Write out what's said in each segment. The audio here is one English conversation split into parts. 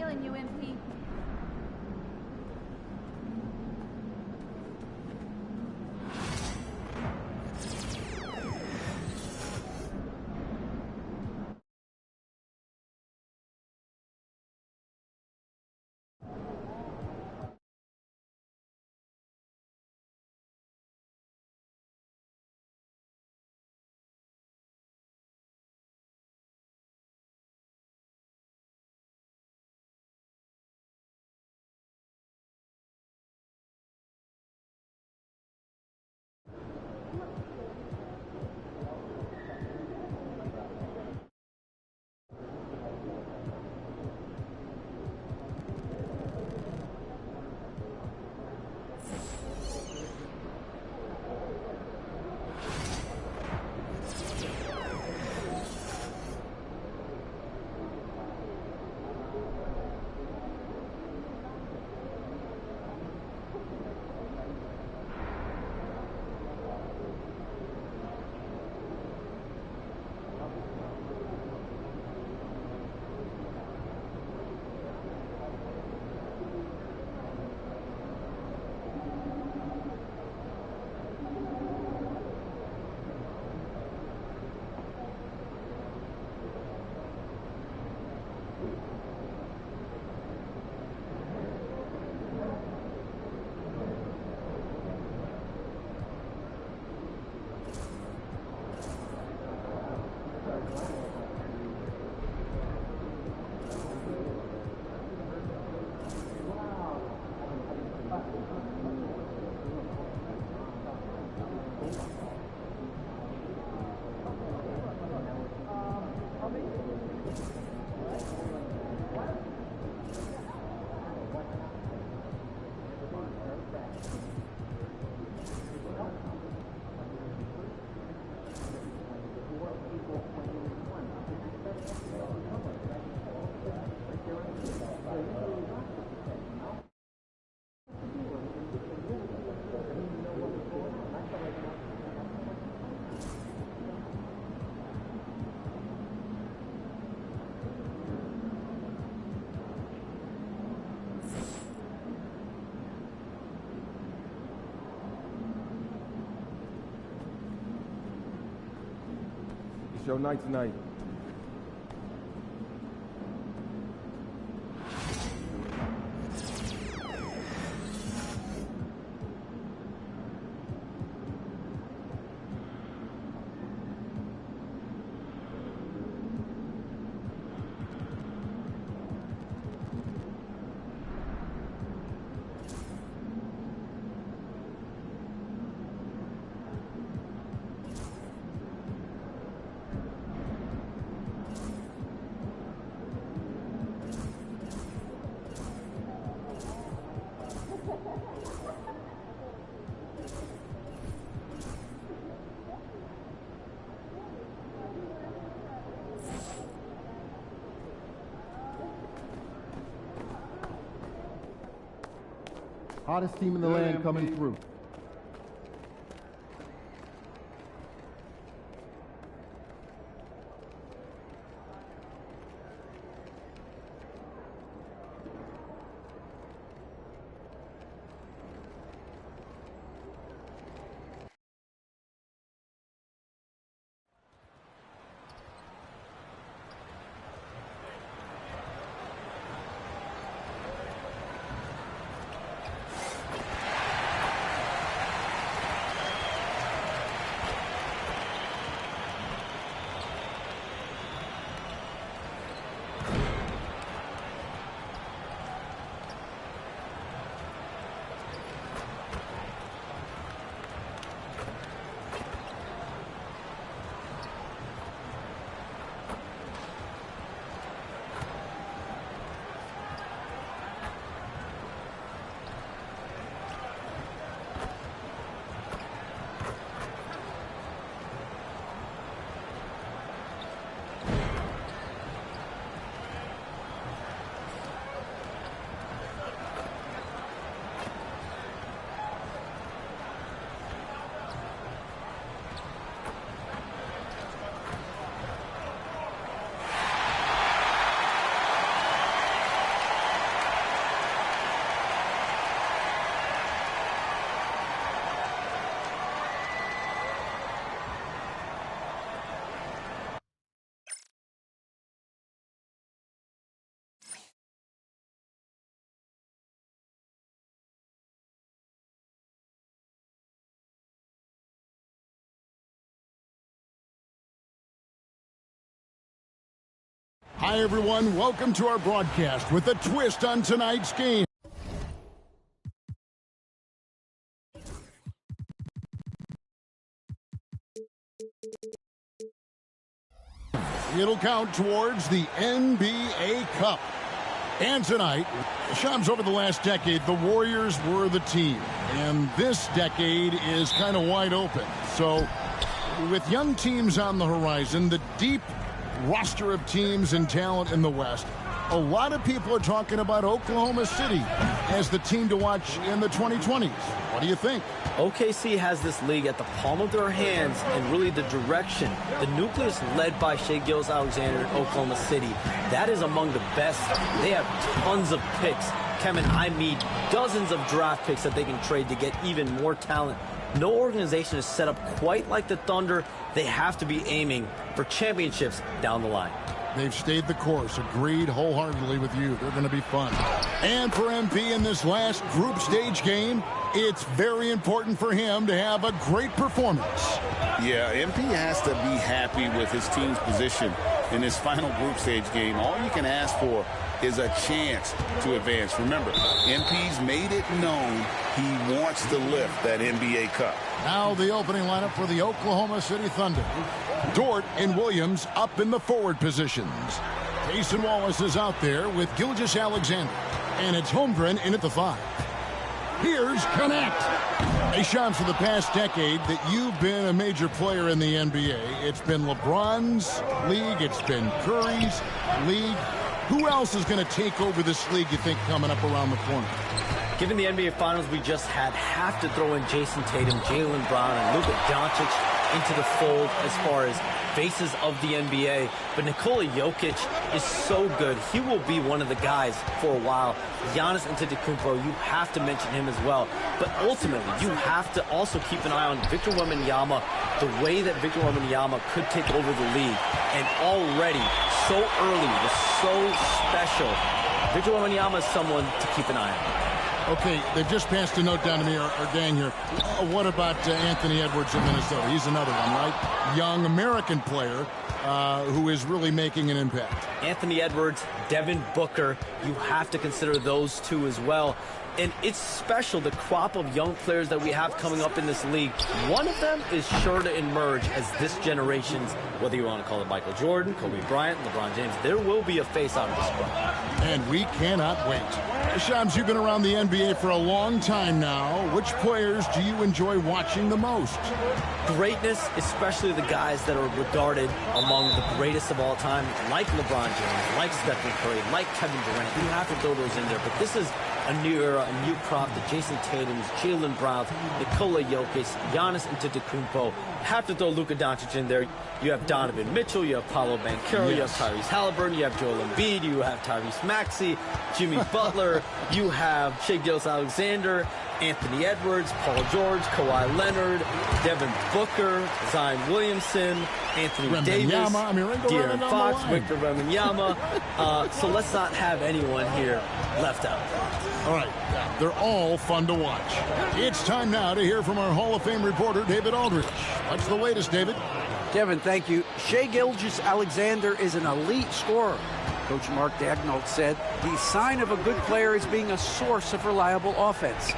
feeling you, MP. It's your night tonight. Hottest team in the land coming through. Hi, everyone. Welcome to our broadcast with a twist on tonight's game. It'll count towards the NBA Cup. And tonight, Shams, over the last decade, the Warriors were the team. And this decade is kind of wide open. So, with young teams on the horizon, the deep roster of teams and talent in the West, a lot of people are talking about Oklahoma City as the team to watch in the 2020s. What do you think? OKC has this league at the palm of their hands and really the direction. The nucleus led by Shai Gilgeous-Alexander in Oklahoma City, that is among the best. They have tons of picks. Kevin, I mean dozens of draft picks that they can trade to get even more talent. No organization is set up quite like the Thunder. They have to be aiming for championships down the line. They've stayed the course. Agreed wholeheartedly with you. They're going to be fun. And for MP in this last group stage game, it's very important for him to have a great performance. Yeah, MP has to be happy with his team's position in this final group stage game. All you can ask for is a chance to advance. Remember, MP's made it known he wants to lift that NBA Cup. Now the opening lineup for the Oklahoma City Thunder. Dort and Williams up in the forward positions. Jason Wallace is out there with Gilgeous-Alexander. And it's Holmgren in at the 5. Here's Connect. Hey, Shams, for the past decade that you've been a major player in the NBA, it's been LeBron's league, it's been Curry's league. Who else is going to take over this league, you think, coming up around the corner? Given the NBA Finals we just had, have to throw in Jason Tatum, Jaylen Brown, and Luka Doncic into the fold as far as faces of the NBA. But Nikola Jokic is so good. He will be one of the guys for a while. Giannis Antetokounmpo, you have to mention him as well. But ultimately, you have to also keep an eye on Victor Wembanyama, the way that Victor Wembanyama could take over the league. And already, so early, was so special. Victor Wembanyama is someone to keep an eye on. Okay, they've just passed a note down to me, our gang here. What about Anthony Edwards in Minnesota? He's another one, right? Young American player who is really making an impact. Anthony Edwards, Devin Booker, you have to consider those two as well. And it's special, the crop of young players that we have coming up in this league. One of them is sure to emerge as this generation's, whether you want to call it Michael Jordan, Kobe Bryant, LeBron James, there will be a face out of this scrum. And we cannot wait. Shams, you've been around the NBA for a long time now. Which players do you enjoy watching the most? Greatness, especially the guys that are regarded among the greatest of all time, like LeBron James, like Stephen Curry, like Kevin Durant. You have to throw those in there. But this is a new era, a new crop. The Jason Tatums, Jaylen Browns, Nikola Jokic, Giannis Antetokounmpo. Have to throw Luka Doncic in there. You have Donovan Mitchell, you have Paolo Banchero, you have Tyrese Halliburton, you have Joel Embiid, you have Tyrese Maxey, Jimmy Butler, you have Shai Gilgeous-Alexander, Anthony Edwards, Paul George, Kawhi Leonard, Devin Booker, Zion Williamson, Anthony Davis, De'Aaron Fox, Victor Wembanyama. So let's not have anyone here left out. All right, they're all fun to watch. It's time now to hear from our Hall of Fame reporter, David Aldridge. What's the latest, David? Kevin, thank you. Shai Gilgeous-Alexander is an elite scorer. Coach Mark Daigneault said the sign of a good player is being a source of reliable offense.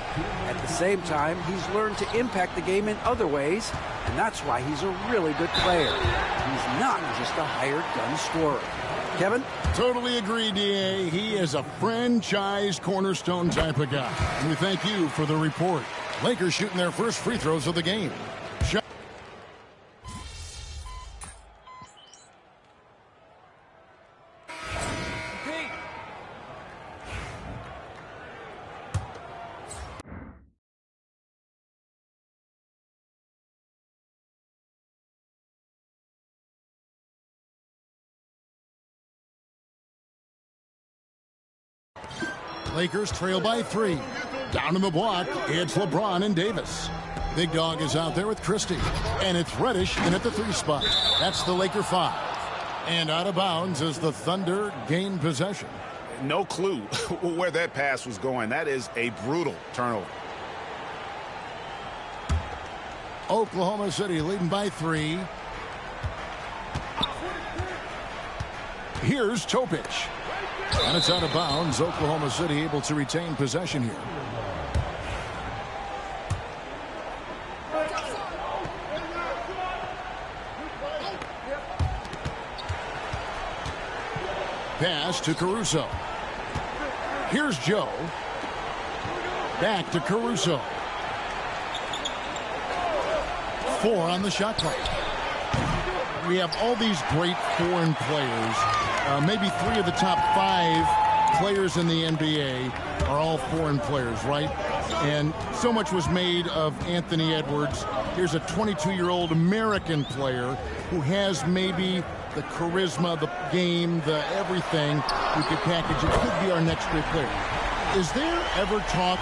At the same time, he's learned to impact the game in other ways, and that's why he's a really good player. He's not just a hired gun scorer. Kevin? Totally agree, D.A. He is a franchise cornerstone type of guy. And we thank you for the report. Lakers shooting their first free throws of the game. Lakers trail by 3. Down in the block, it's LeBron and Davis. Big Dog is out there with Christie. And it's Reddish in at the 3 spot. That's the Laker 5. And out of bounds as the Thunder gain possession. No clue where that pass was going. That is a brutal turnover. Oklahoma City leading by 3. Here's Topic. And it's out of bounds. Oklahoma City able to retain possession here. Pass to Caruso. Here's Joe. Back to Caruso. 4 on the shot clock. We have all these great foreign players. Maybe 3 of the top 5 players in the NBA are all foreign players, right? And so much was made of Anthony Edwards. Here's a 22-year-old American player who has maybe the charisma, the game, the everything. We could package it. Could be our next great player. Is there ever talk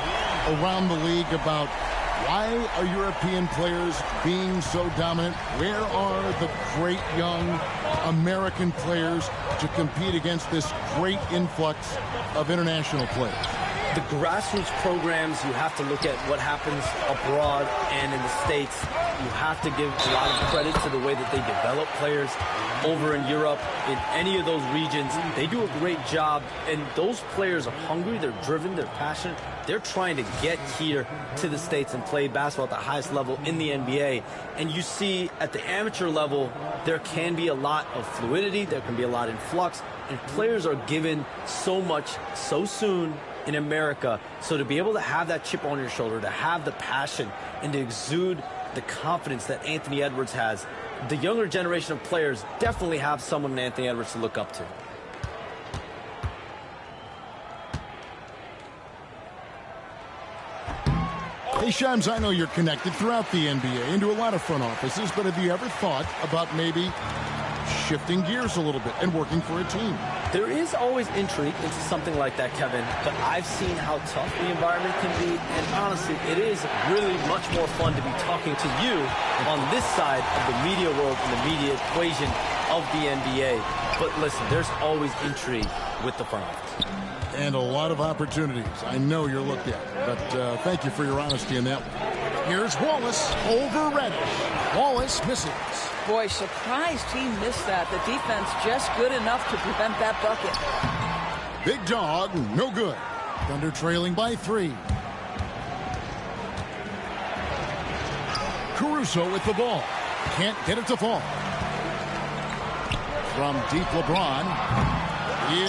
around the league about why are European players being so dominant? Where are the great young American players to compete against this great influx of international players? The grassroots programs, you have to look at what happens abroad and in the States. You have to give a lot of credit to the way that they develop players over in Europe. In any of those regions, they do a great job. And those players are hungry, they're driven, they're passionate. They're trying to get here to the States and play basketball at the highest level in the NBA. And you see at the amateur level, there can be a lot of fluidity, there can be a lot of influx, and players are given so much so soon in America. So to be able to have that chip on your shoulder, to have the passion, and to exude the confidence that Anthony Edwards has, the younger generation of players definitely have someone in Anthony Edwards to look up to. Hey, Shams, I know you're connected throughout the NBA into a lot of front offices, but have you ever thought about maybe shifting gears a little bit and working for a team? There is always intrigue into something like that, Kevin, but I've seen how tough the environment can be, and honestly, it is really much more fun to be talking to you on this side of the media world and the media equation of the NBA. But listen, there's always intrigue with the front office. And a lot of opportunities. I know you're looked at, but thank you for your honesty in that one. Here's Wallace over Reddish. Wallace misses. Boy, surprised he missed that. The defense just good enough to prevent that bucket. Big dog, no good. Thunder trailing by 3. Caruso with the ball. Can't get it to fall. From deep LeBron.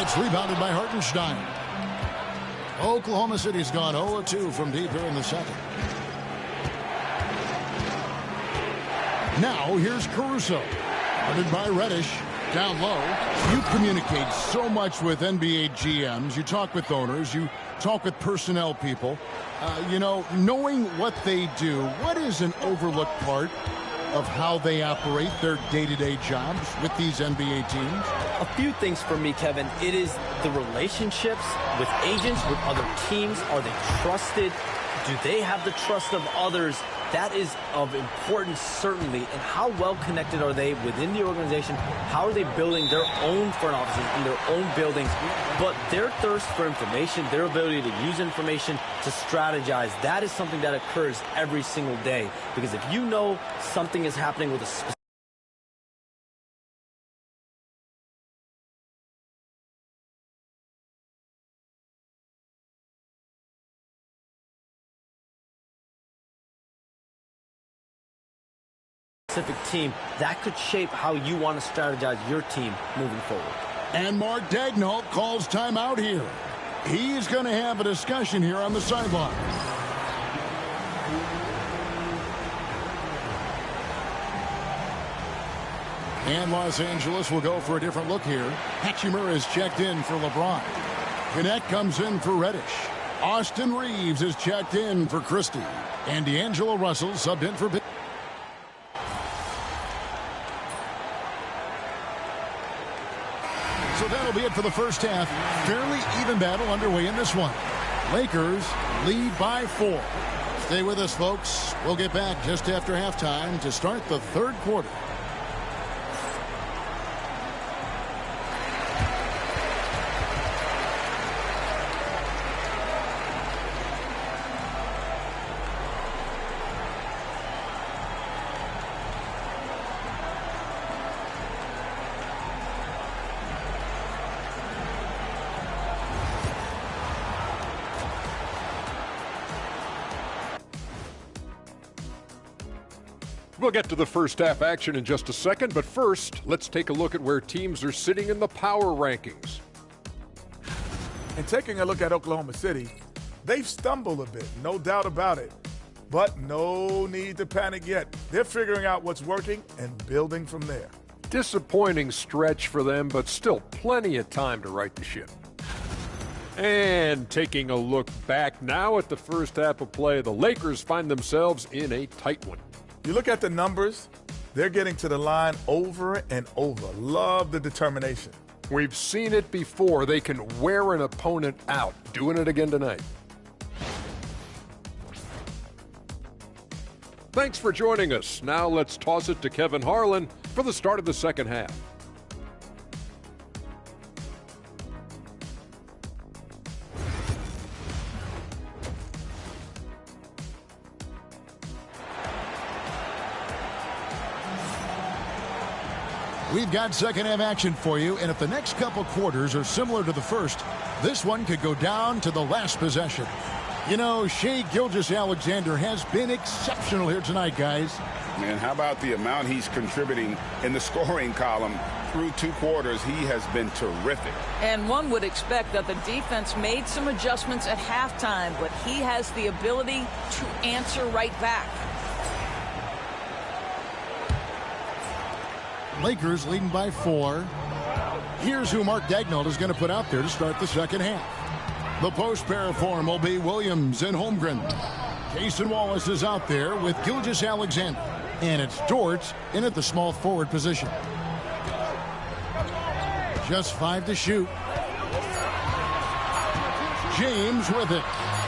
It's rebounded by Hartenstein. Oklahoma City's gone 0-2 from deep here in the second. Now here's Caruso. Guarded by Reddish. Down low. You communicate so much with NBA GMs. You talk with owners. You talk with personnel people. You know, knowing what they do, what is an overlooked part of how they operate their day-to-day jobs with these NBA teams? A few things for me, Kevin. It is the relationships with agents, with other teams. Are they trusted? Do they have the trust of others? That is of importance, certainly. And how well connected are they within the organization? How are they building their own front offices in their own buildings? But their thirst for information, their ability to use information to strategize, that is something that occurs every single day. Because if you know something is happening with a specific team, that could shape how you want to strategize your team moving forward. And Mark Daigneault calls timeout here. He's going to have a discussion here on the sideline. And Los Angeles will go for a different look here. Hachimura is checked in for LeBron. Connect comes in for Reddish. Austin Reeves is checked in for Christie. And D'Angelo Russell subbed in for... So that'll be it for the first half. Fairly even battle underway in this one. Lakers lead by 4. Stay with us, folks. We'll get back just after halftime to start the third quarter. We'll get to the first half action in just a second, but first, let's take a look at where teams are sitting in the power rankings. And taking a look at Oklahoma City, they've stumbled a bit, no doubt about it. But no need to panic yet. They're figuring out what's working and building from there. Disappointing stretch for them, but still plenty of time to right the ship. And taking a look back now at the first half of play, the Lakers find themselves in a tight one. You look at the numbers, they're getting to the line over and over. Love the determination. We've seen it before. They can wear an opponent out. Doing it again tonight. Thanks for joining us. Now let's toss it to Kevin Harlan for the start of the second half. We've got second half action for you, and if the next couple quarters are similar to the first, this one could go down to the last possession. You know, Shai Gilgeous-Alexander has been exceptional here tonight, guys. Man, how about the amount he's contributing in the scoring column? Through 2 quarters, he has been terrific. And one would expect that the defense made some adjustments at halftime, but he has the ability to answer right back. Lakers leading by 4. Here's who Mark Daigneault is going to put out there to start the second half. The post pair form will be Williams and Holmgren. Jason Wallace is out there with Gilgeous-Alexander. And it's Dort in at the small forward position. Just 5 to shoot. James with it.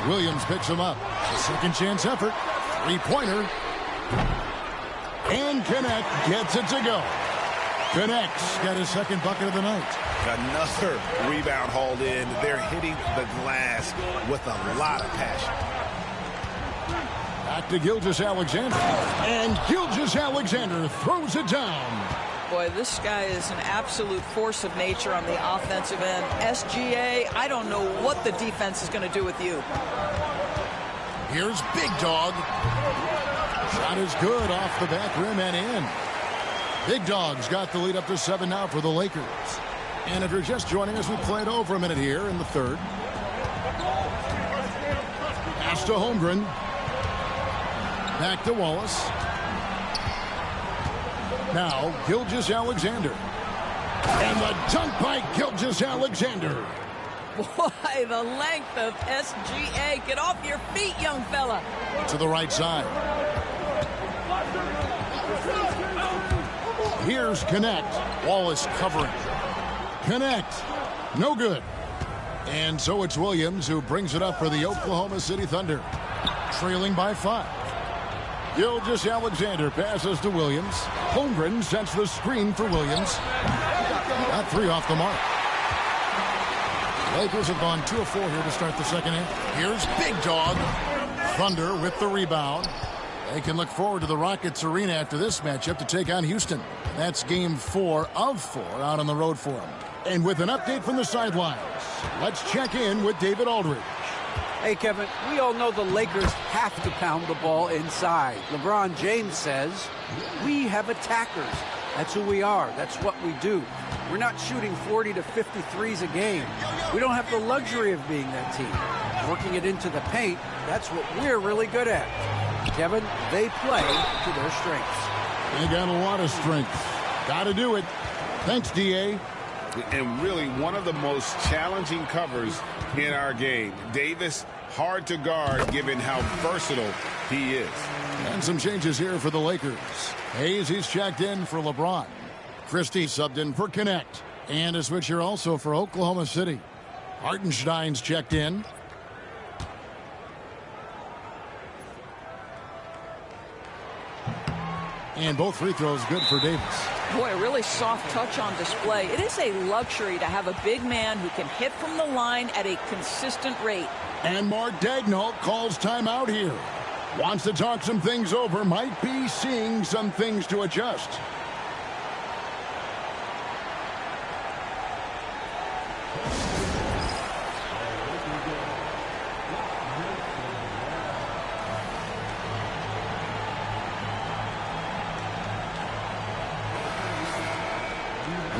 Williams picks him up. Second chance effort. 3-pointer. And Connect gets it to go. Connect's got his second bucket of the night. Another rebound hauled in. They're hitting the glass with a lot of passion. Back to Gilgeous-Alexander. And Gilgeous-Alexander throws it down. Boy, this guy is an absolute force of nature on the offensive end. SGA, I don't know what the defense is going to do with you. Here's Big Dog. Shot is good off the back rim and in. Big Dog's got the lead up to 7 now for the Lakers. And if you're just joining us, we played over a minute here in the third. Pass to Holmgren. Back to Wallace. Now Gilgeous-Alexander. And the dunk by Gilgeous-Alexander. Boy, the length of SGA. Get off your feet, young fella. To the right side. Here's Connect. Wallace covering. Connect. No good. And so it's Williams who brings it up for the Oklahoma City Thunder. Trailing by 5. Gilgeous-Alexander passes to Williams. Holmgren sets the screen for Williams. Got 3 off the mark. Lakers have gone 2 of 4 here to start the second half. Here's Big Dog. Thunder with the rebound. They can look forward to the Rockets Arena after this matchup to take on Houston. That's game 4 of 4 out on the road for them. And with an update from the sidelines, let's check in with David Aldridge. Hey, Kevin, we all know the Lakers have to pound the ball inside. LeBron James says, we have attackers. That's who we are. That's what we do. We're not shooting 40 to 53s a game. We don't have the luxury of being that team. Working it into the paint, that's what we're really good at. Kevin, they play to their strengths. They got a lot of strength. Got to do it. Thanks, D.A. And really one of the most challenging covers in our game. Davis, hard to guard given how versatile he is. And some changes here for the Lakers. Hayes, he's checked in for LeBron. Christie subbed in for Connect. And a switch here also for Oklahoma City. Hartenstein's checked in. And both free throws good for Davis. Boy, a really soft touch on display. It is a luxury to have a big man who can hit from the line at a consistent rate. And Mark Daigneault calls timeout here. Wants to talk some things over. Might be seeing some things to adjust.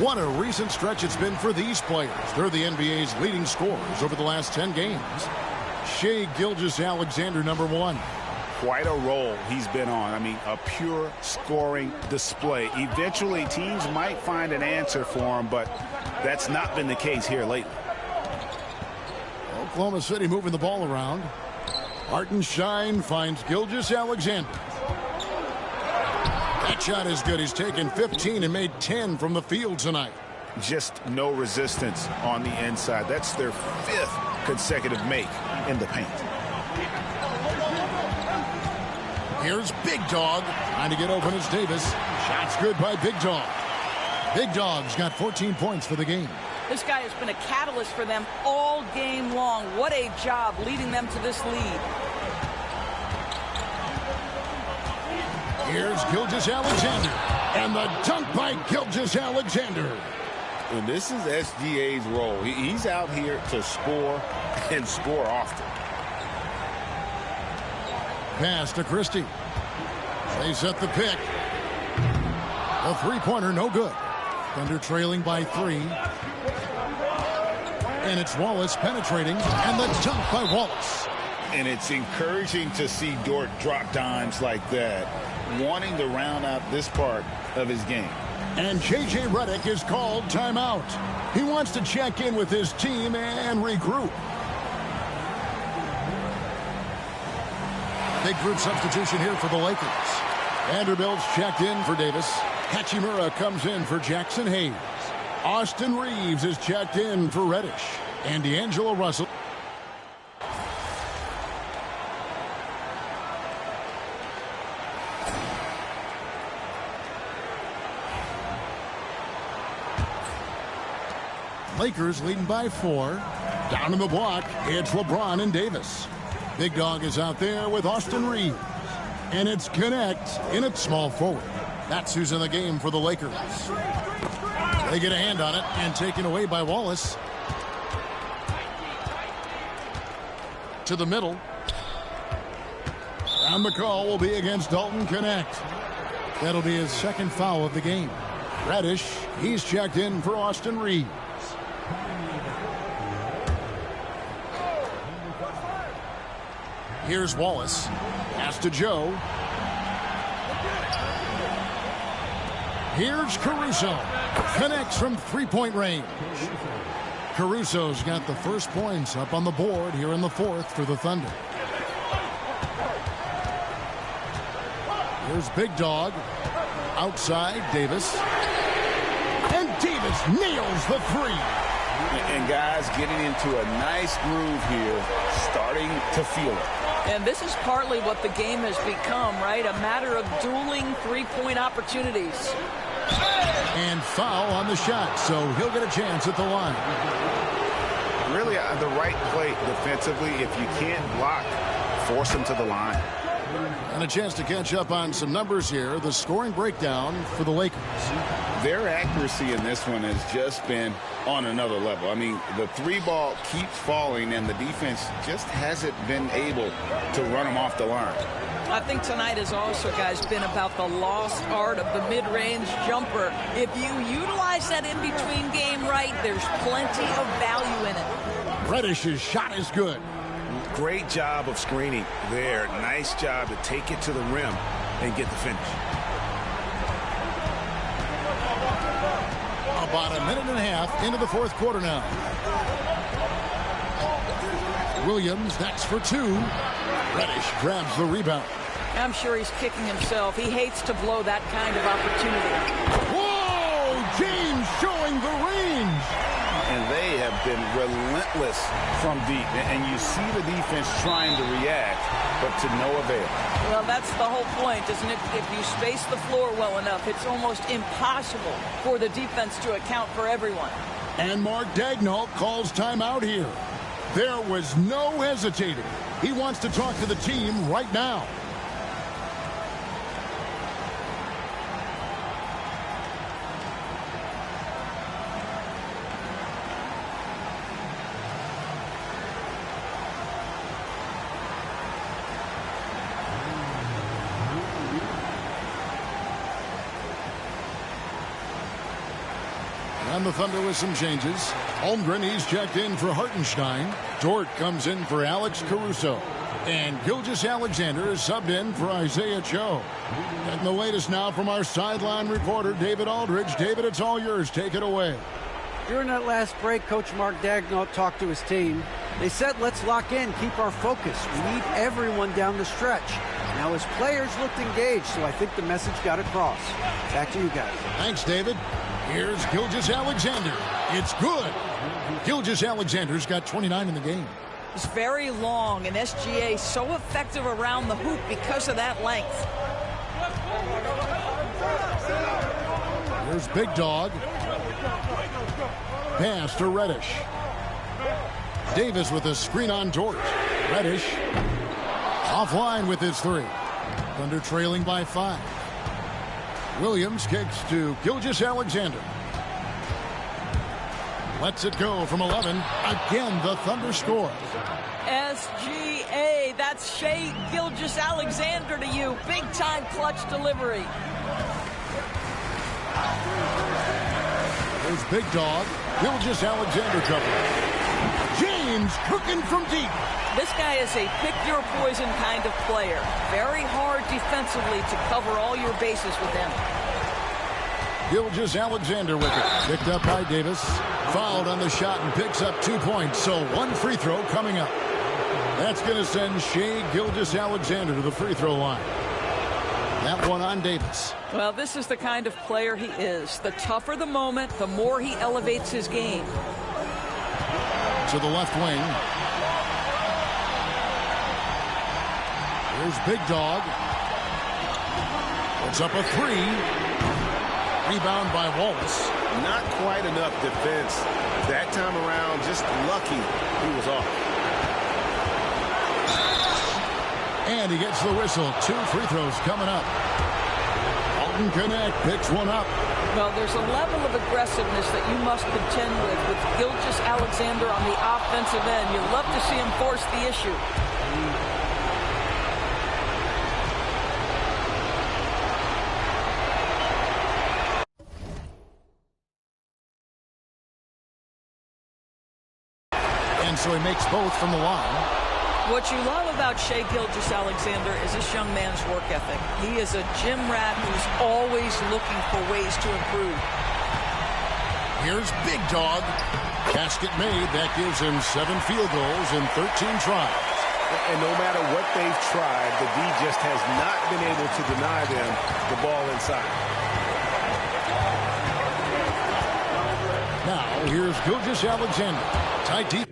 What a recent stretch it's been for these players. They're the NBA's leading scorers over the last 10 games. Shai Gilgeous-Alexander, number 1. Quite a role he's been on. I mean, a pure scoring display. Eventually, teams might find an answer for him, but that's not been the case here lately. Oklahoma City moving the ball around. Hartenstein finds Gilgeous-Alexander. That shot is good. He's taken 15 and made 10 from the field tonight. Just no resistance on the inside. That's their 5th consecutive make in the paint. Here's Big Dog trying to get open as Davis. Shot's good by Big Dog. Big Dog's got 14 points for the game. This guy has been a catalyst for them all game long. What a job leading them to this lead. Here's Gilgeous-Alexander. And the dunk by Gilgeous-Alexander. And this is SGA's role. He's out here to score and score often. Pass to Christie. They set the pick. A three-pointer, no good. Thunder trailing by 3. And it's Wallace penetrating, and the dunk by Wallace. And it's encouraging to see Dort drop dimes like that, wanting to round out this part of his game. And J.J. Redick is called timeout. He wants to check in with his team and regroup. Big group substitution here for the Lakers. Vanderbilt's checked in for Davis. Hachimura comes in for Jackson Hayes. Austin Reeves is checked in for Reddish. And D'Angelo Russell. Lakers leading by 4. Down in the block, it's LeBron and Davis. Big Dog is out there with Austin Reeves. And it's Connect in at small forward. That's who's in the game for the Lakers. They get a hand on it and taken away by Wallace. To the middle. And the call will be against Dalton Connect. That'll be his 2nd foul of the game. Reddish, he's checked in for Austin Reeves. Here's Wallace. Pass to Joe. Here's Caruso. Connects from 3-point range. Caruso's got the first points up on the board here in the 4th for the Thunder. Here's Big Dog. Outside, Davis. And Davis nails the 3. And guys getting into a nice groove here, starting to feel it. And this is partly what the game has become, right? A matter of dueling 3-point opportunities. And foul on the shot, so he'll get a chance at the line. Really, the right play defensively. If you can't block, force him to the line. And a chance to catch up on some numbers here. The scoring breakdown for the Lakers. Their accuracy in this one has just been on another level. I mean, the 3-ball keeps falling, and the defense just hasn't been able to run them off the line. I think tonight has also, guys, been about the lost art of the mid-range jumper. If you utilize that in-between game right, there's plenty of value in it. Reddish's shot is good. Great job of screening there. Nice job to take it to the rim and get the finish. About a minute and a half into the 4th quarter now. Williams next for 2. Reddish grabs the rebound. I'm sure he's kicking himself. He hates to blow that kind of opportunity. Whoa! James showing the range. And they have been relentless from deep. And you see the defense trying to react, but to no avail. Well, that's the whole point, isn't it? If you space the floor well enough, it's almost impossible for the defense to account for everyone. And Mark Daigneault calls timeout here. There was no hesitating. He wants to talk to the team right now. And the Thunder with some changes. Holmgren, he's checked in for Hartenstein. Dort comes in for Alex Caruso. And Gilgeous-Alexander is subbed in for Isaiah Joe. And the latest now from our sideline reporter, David Aldridge. David, it's all yours. Take it away. During that last break, Coach Mark Daigneault talked to his team. They said, let's lock in, keep our focus. We need everyone down the stretch. Now his players looked engaged, so I think the message got across. Back to you guys. Thanks, David. Here's Gilgeous-Alexander. It's good. Gilgeous-Alexander's got 29 in the game. He's very long, and SGA so effective around the hoop because of that length. Here's Big Dog. Pass to Reddish. Davis with a screen on Dort. Reddish offline with his three. Thunder trailing by 5. Williams kicks to Gilgeous-Alexander. Lets it go from 11. Again, the Thunder score. SGA, that's Shai Gilgeous-Alexander to you. Big-time clutch delivery. There's Big Dog. Gilgeous-Alexander cover. James cooking from deep. This guy is a pick-your-poison kind of player. Very hard defensively to cover all your bases with him. Gilgeous-Alexander with it. Picked up by Davis. Fouled on the shot and picks up 2 points. So 1 free throw coming up. That's going to send Shai Gilgeous-Alexander to the free throw line. That one on Davis. Well, this is the kind of player he is. The tougher the moment, the more he elevates his game. To the left wing. Here's Big Dog. Puts up a 3. Rebound by Wallace. Not quite enough defense that time around. Just lucky he was off. And he gets the whistle. 2 free throws coming up. Alton Connect picks one up. Well, there's a level of aggressiveness that you must contend with Gilgeous-Alexander on the offensive end. You love to see him force the issue. And so he makes both from the line. What you love about Shai Gilgeous-Alexander is this young man's work ethic. He is a gym rat who's always looking for ways to improve. Here's Big Dog. Basket made. That gives him 7 field goals in 13 tries. And no matter what they've tried, the D just has not been able to deny them the ball inside. Now, here's Gilgeous-Alexander. Tight deep.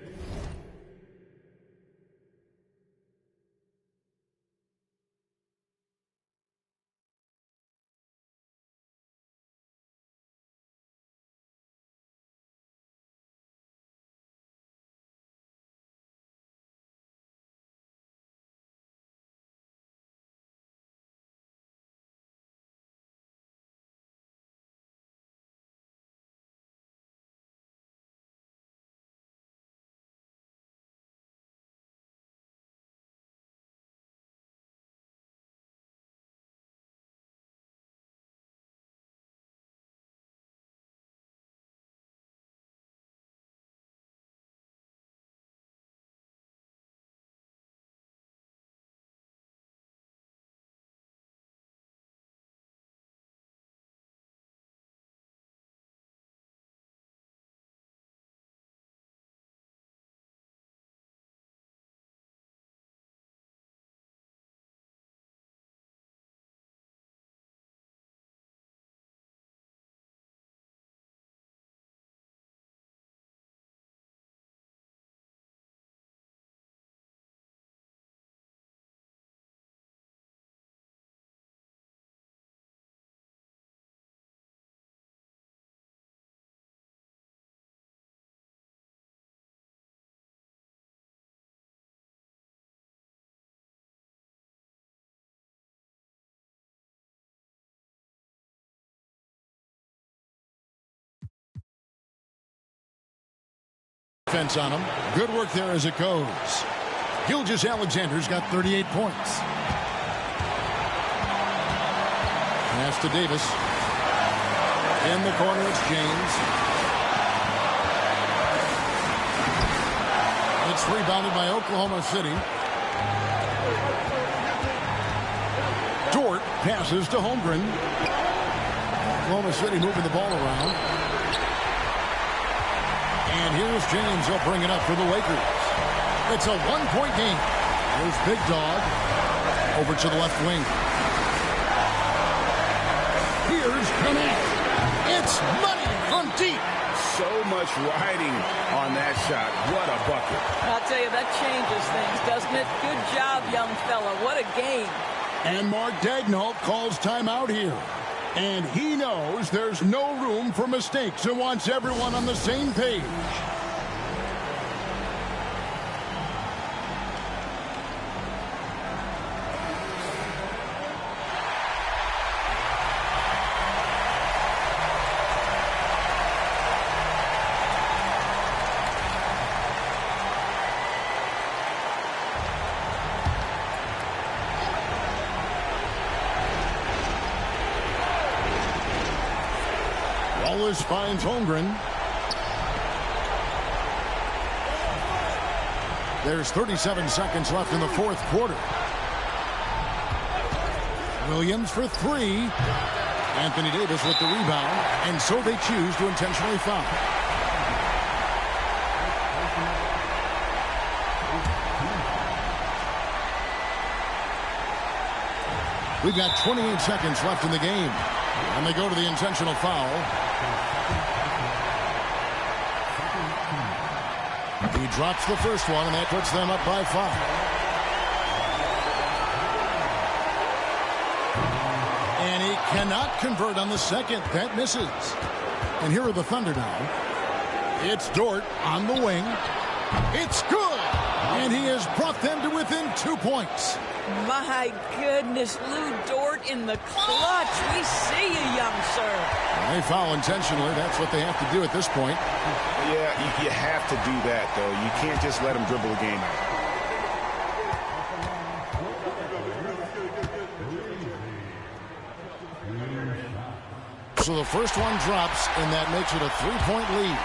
Defense on him. Good work there as it goes. Gilgeous-Alexander's got 38 points. Pass to Davis. In the corner, it's James. it's rebounded by Oklahoma City. Dort passes to Holmgren. Oklahoma City moving the ball around. And here's James. He'll bring it up for the Lakers. It's a one-point game. There's Big Dog over to the left wing. Here's Connect. It's money from deep. So much riding on that shot. What a bucket. I'll tell you, that changes things, doesn't it? Good job, young fella. What a game. And Mark Daigneault calls timeout here. And he knows there's no room for mistakes and wants everyone on the same page. Wallace finds Holmgren. There's 37 seconds left in the fourth quarter. Williams for three. Anthony Davis with the rebound, and so they choose to intentionally foul. We've got 28 seconds left in the game, and they go to the intentional foul. He drops the first one, and that puts them up by 5. And he cannot convert on the second. That misses. And here are the Thunder now. It's Dort on the wing. It's good. And he has brought them to within 2 points. My goodness, Lou Dort in the clutch. We see you, young sir. They foul intentionally. That's what they have to do at this point. Yeah, you have to do that, though. You can't just let them dribble the game out. So the first one drops, and that makes it a 3-point lead.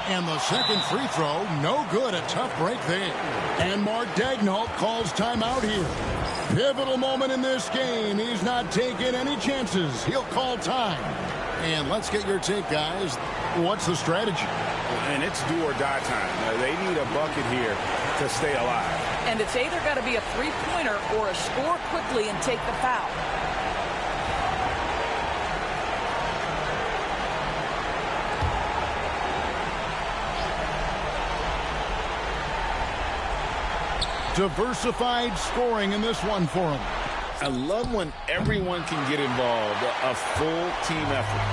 And the second free throw, no good. A tough break there. And Mark Daigneault calls timeout here. Pivotal moment in this game. He's not taking any chances. He'll call time. And let's get your take, guys. What's the strategy? And it's do or die time. They need a bucket here to stay alive. And it's either got to be a three-pointer or a score quickly and take the foul. Diversified scoring in this one for him. I love when everyone can get involved, a full team effort.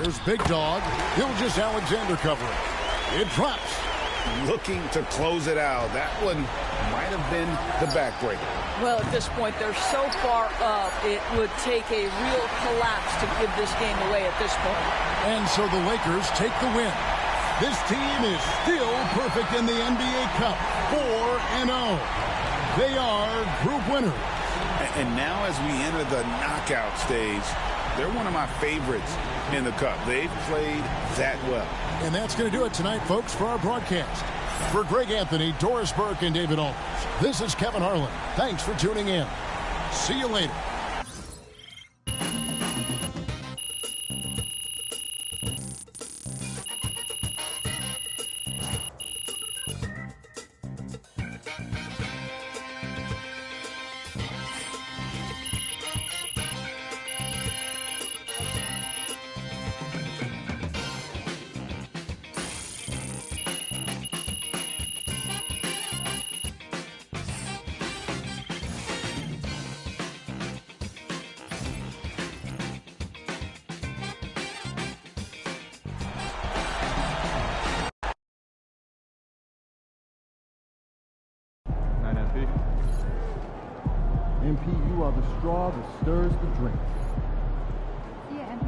Here's Big Dog. Gilgeous Alexander covering. It drops. Looking to close it out. That one might have been the backbreaker. Well, at this point, they're so far up, it would take a real collapse to give this game away at this point. And so the Lakers take the win. This team is still perfect in the NBA Cup, 4-0. They are group winners. And now as we enter the knockout stage, they're one of my favorites in the Cup. They've played that well. And that's going to do it tonight, folks, for our broadcast. For Greg Anthony, Doris Burke, and David Aldridge, this is Kevin Harlan. Thanks for tuning in. See you later. MP, you are the straw that stirs the drink. Yeah, MP.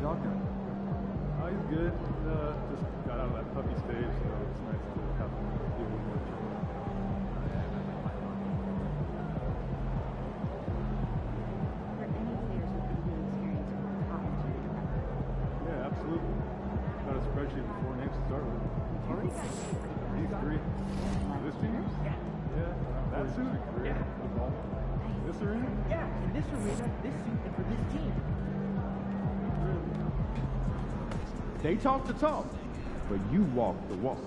talking? Oh, he's good. Just got out of that puppy stage, so it's nice to have him give him more trouble. For any players with NBA experience who are top to you? Yeah, absolutely. Got a spreadsheet before names to start with. He's great. This team? Yeah. That suit? Yeah. This arena? Yeah, in this arena, this suit, and for this team. They talk the talk, but you walk the walk.